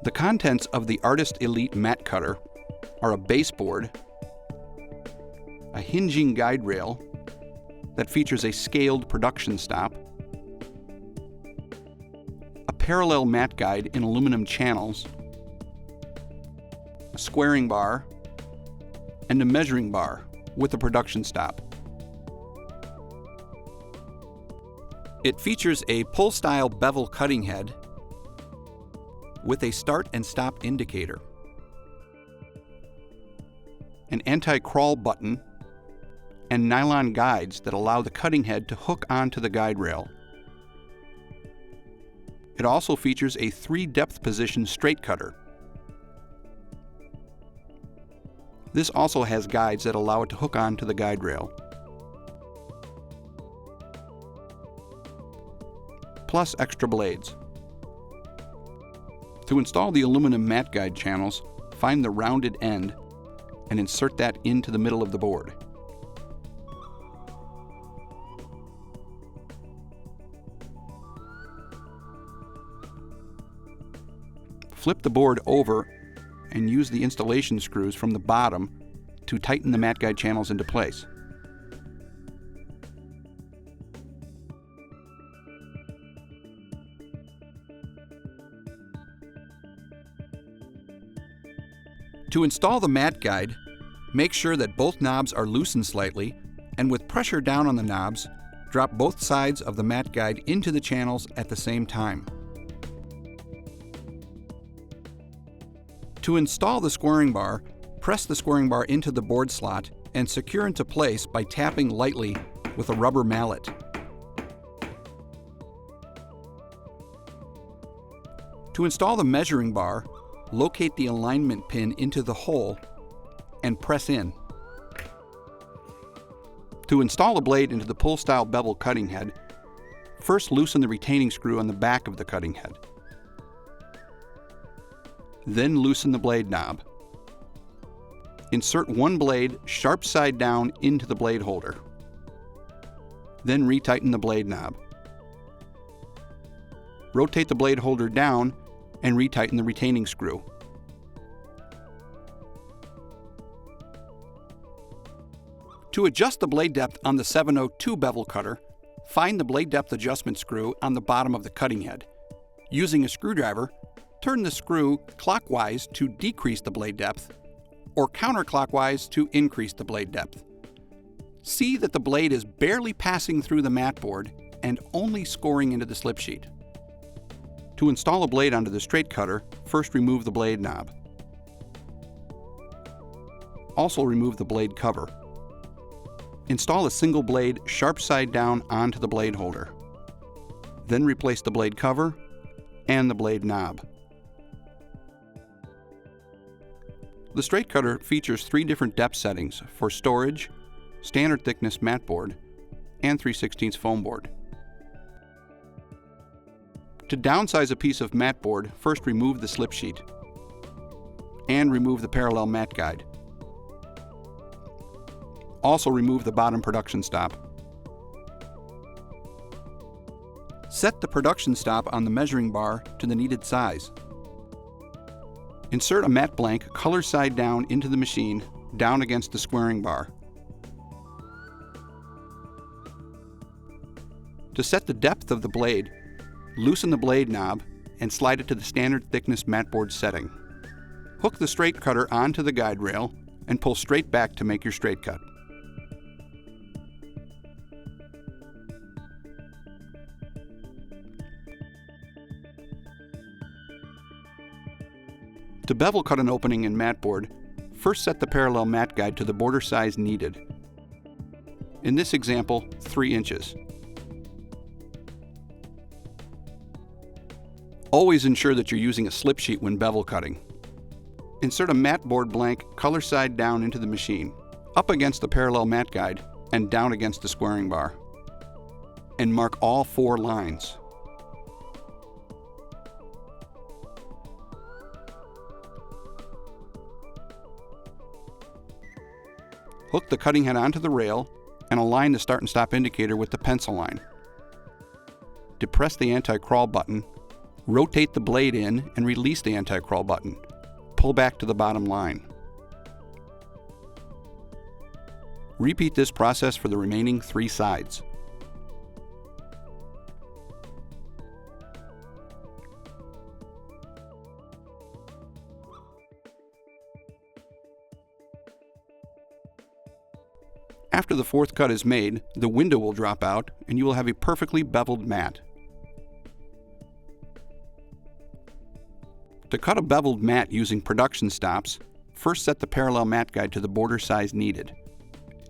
The contents of the Artist Elite mat cutter are a baseboard, a hinging guide rail that features a scaled production stop, a parallel mat guide in aluminum channels, a squaring bar, and a measuring bar with a production stop. It features a pull-style bevel cutting head with a start and stop indicator, an anti-crawl button, and nylon guides that allow the cutting head to hook onto the guide rail. It also features a 3-depth position straight cutter. This also has guides that allow it to hook onto the guide rail, plus extra blades. To install the aluminum mat guide channels, find the rounded end and insert that into the middle of the board. Flip the board over and use the installation screws from the bottom to tighten the mat guide channels into place. To install the mat guide, make sure that both knobs are loosened slightly, and with pressure down on the knobs, drop both sides of the mat guide into the channels at the same time. To install the squaring bar, press the squaring bar into the board slot and secure into place by tapping lightly with a rubber mallet. To install the measuring bar, locate the alignment pin into the hole and press in. To install a blade into the pull-style bevel cutting head, first loosen the retaining screw on the back of the cutting head. Then loosen the blade knob. Insert one blade sharp side down into the blade holder. Then retighten the blade knob. Rotate the blade holder down and retighten the retaining screw. To adjust the blade depth on the 702 bevel cutter, find the blade depth adjustment screw on the bottom of the cutting head. Using a screwdriver, turn the screw clockwise to decrease the blade depth, or counterclockwise to increase the blade depth. See that the blade is barely passing through the mat board and only scoring into the slip sheet. To install a blade onto the straight cutter, first remove the blade knob. Also remove the blade cover. Install a single blade sharp side down onto the blade holder. Then replace the blade cover and the blade knob. The straight cutter features 3 different depth settings for storage, standard thickness mat board, and 3/16 foam board. To downsize a piece of mat board, first remove the slip sheet and remove the parallel mat guide. Also remove the bottom production stop. Set the production stop on the measuring bar to the needed size. Insert a matte blank color side down into the machine, down against the squaring bar. To set the depth of the blade, loosen the blade knob and slide it to the standard thickness mat board setting. Hook the straight cutter onto the guide rail and pull straight back to make your straight cut. To bevel cut an opening in mat board, first set the parallel mat guide to the border size needed. In this example, 3 inches. Always ensure that you're using a slip sheet when bevel cutting. Insert a mat board blank color side down into the machine, up against the parallel mat guide and down against the squaring bar. And mark all 4 lines. Hook the cutting head onto the rail and align the start and stop indicator with the pencil line. Depress the anti-crawl button Rotate the blade in and release the anti-crawl button. Pull back to the bottom line. Repeat this process for the remaining 3 sides. After the 4th cut is made, the window will drop out and you will have a perfectly beveled mat. To cut a beveled mat using production stops, first set the parallel mat guide to the border size needed.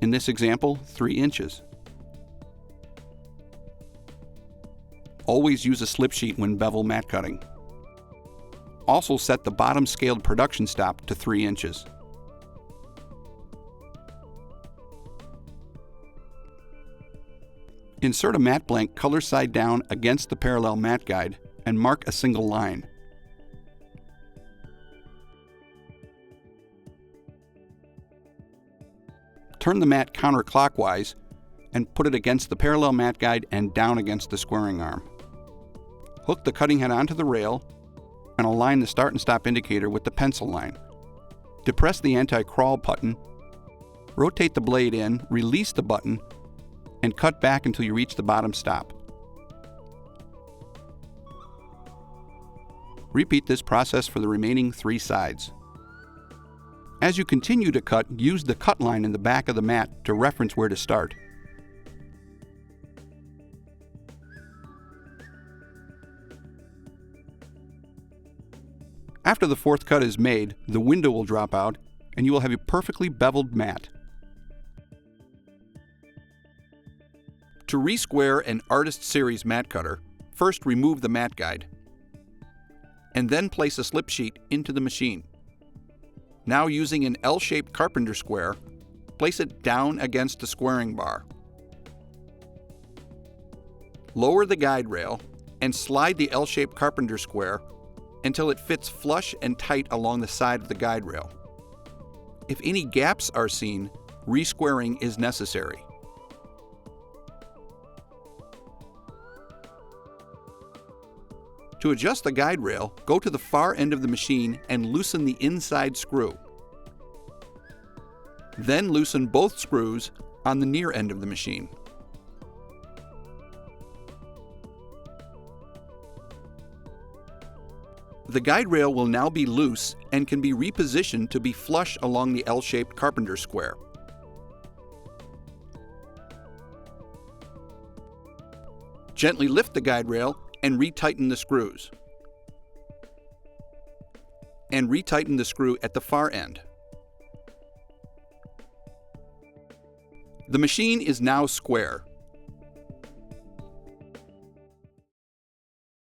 In this example, 3 inches. Always use a slip sheet when bevel mat cutting. Also set the bottom scaled production stop to 3 inches. Insert a mat blank color side down against the parallel mat guide and mark a single line. Turn the mat counterclockwise and put it against the parallel mat guide and down against the squaring arm. Hook the cutting head onto the rail and align the start and stop indicator with the pencil line. Depress the anti-crawl button, rotate the blade in, release the button, and cut back until you reach the bottom stop. Repeat this process for the remaining 3 sides. As you continue to cut, use the cut line in the back of the mat to reference where to start. After the 4th cut is made, the window will drop out and you will have a perfectly beveled mat. To re-square an Artist Series mat cutter, first remove the mat guide, and then place a slip sheet into the machine. Now using an L-shaped carpenter square, place it down against the squaring bar. Lower the guide rail and slide the L-shaped carpenter square until it fits flush and tight along the side of the guide rail. If any gaps are seen, re-squaring is necessary. To adjust the guide rail, go to the far end of the machine and loosen the inside screw. Then loosen both screws on the near end of the machine. The guide rail will now be loose and can be repositioned to be flush along the L-shaped carpenter square. Gently lift the guide rail and retighten the screws. And retighten the screw at the far end. The machine is now square.